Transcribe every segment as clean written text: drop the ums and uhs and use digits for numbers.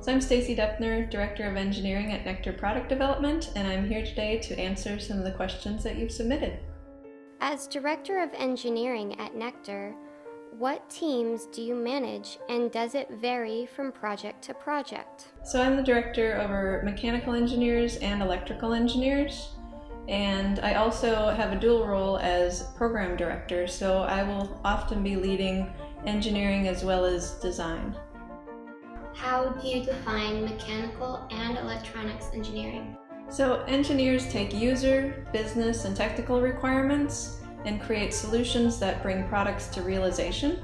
So I'm Stacie Depner, Director of Engineering at Nectar Product Development, and I'm here today to answer some of the questions that you've submitted. As Director of Engineering at Nectar, what teams do you manage, and does it vary from project to project? So I'm the Director over Mechanical Engineers and Electrical Engineers, and I also have a dual role as Program Director, so I will often be leading engineering as well as design. How do you define mechanical and electronics engineering? So engineers take user, business, and technical requirements and create solutions that bring products to realization.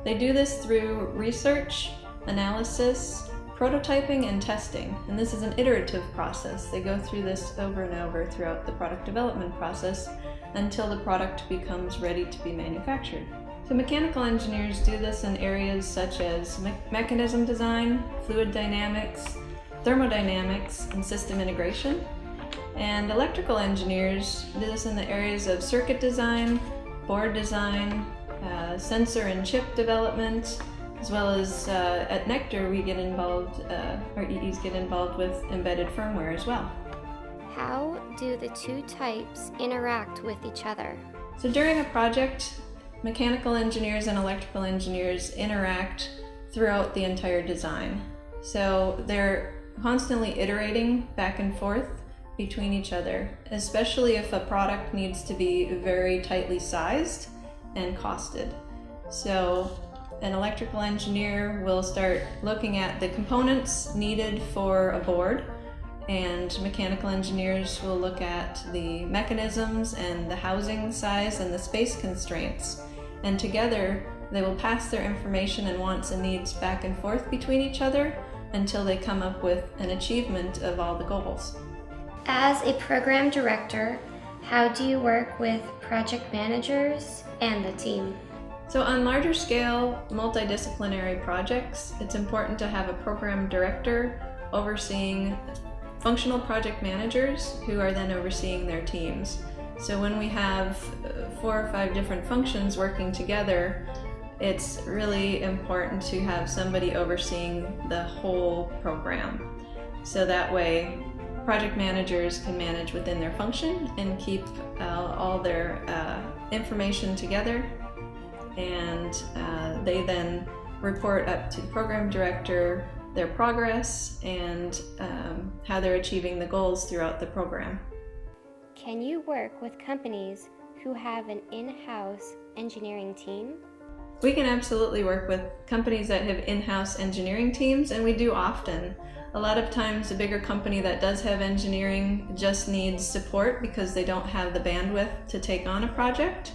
They do this through research, analysis, prototyping, and testing. And this is an iterative process. They go through this over and over throughout the product development process until the product becomes ready to be manufactured. So mechanical engineers do this in areas such as mechanism design, fluid dynamics, thermodynamics, and system integration. And electrical engineers do this in the areas of circuit design, board design, sensor and chip development, as well as at Nectar we get involved, our EEs get involved with embedded firmware as well. How do the two types interact with each other? So during a project, mechanical engineers and electrical engineers interact throughout the entire design. So they're constantly iterating back and forth between each other, especially if a product needs to be very tightly sized and costed. So an electrical engineer will start looking at the components needed for a board, and mechanical engineers will look at the mechanisms and the housing size and the space constraints. And together, they will pass their information and wants and needs back and forth between each other until they come up with an achievement of all the goals. As a program director, how do you work with project managers and the team? So on larger scale, multidisciplinary projects, it's important to have a program director overseeing functional project managers who are then overseeing their teams. So when we have 4 or 5 different functions working together, it's really important to have somebody overseeing the whole program. So that way, project managers can manage within their function and keep all their information together, and they then report up to the program director their progress and how they're achieving the goals throughout the program. Can you work with companies who have an in-house engineering team? We can absolutely work with companies that have in-house engineering teams, and we do often. A lot of times a bigger company that does have engineering just needs support because they don't have the bandwidth to take on a project.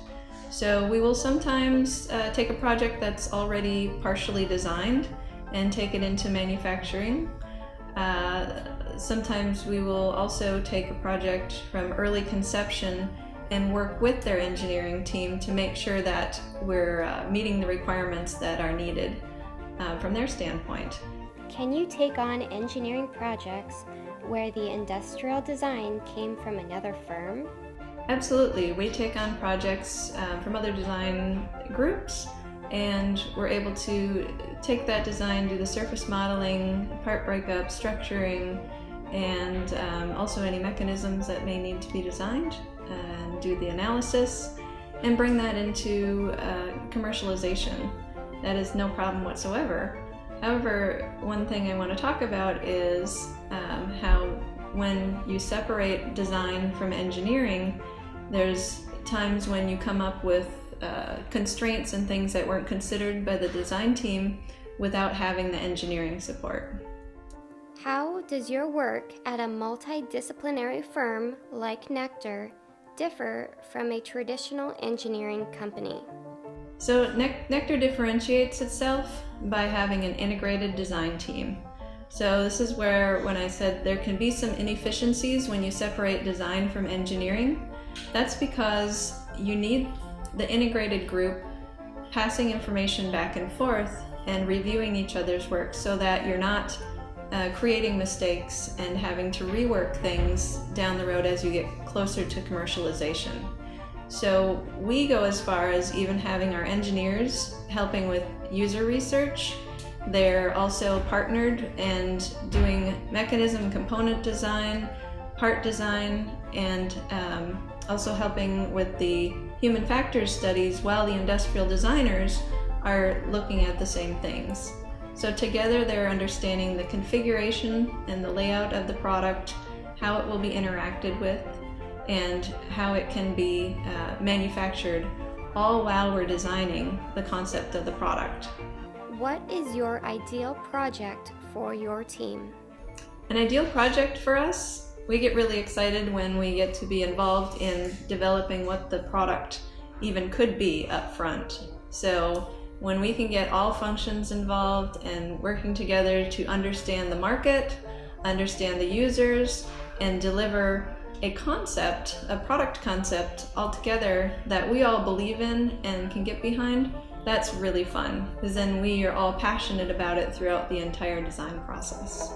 So we will sometimes take a project that's already partially designed and take it into manufacturing. Sometimes we will also take a project from early conception and work with their engineering team to make sure that we're meeting the requirements that are needed from their standpoint. Can you take on engineering projects where the industrial design came from another firm? Absolutely. We take on projects from other design groups, and we're able to take that design, do the surface modeling, part breakup, structuring, and also any mechanisms that may need to be designed, and do the analysis and bring that into commercialization. That is no problem whatsoever. However, one thing I want to talk about is how when you separate design from engineering, there's times when you come up with constraints and things that weren't considered by the design team without having the engineering support. How does your work at a multidisciplinary firm like Nectar differ from a traditional engineering company? So Nectar differentiates itself by having an integrated design team. So this is where, when I said there can be some inefficiencies when you separate design from engineering, that's because you need the integrated group passing information back and forth and reviewing each other's work so that you're not creating mistakes and having to rework things down the road as you get closer to commercialization. So we go as far as even having our engineers helping with user research, They're also partnered and doing mechanism component design, part design, and also helping with the human factors studies while the industrial designers are looking at the same things. So together they're understanding the configuration and the layout of the product, how it will be interacted with, and how it can be manufactured, all while we're designing the concept of the product. What is your ideal project for your team? An ideal project for us, we get really excited when we get to be involved in developing what the product even could be up front. So when we can get all functions involved and working together to understand the market, understand the users, and deliver a concept, a product concept altogether that we all believe in and can get behind, that's really fun, because then we are all passionate about it throughout the entire design process.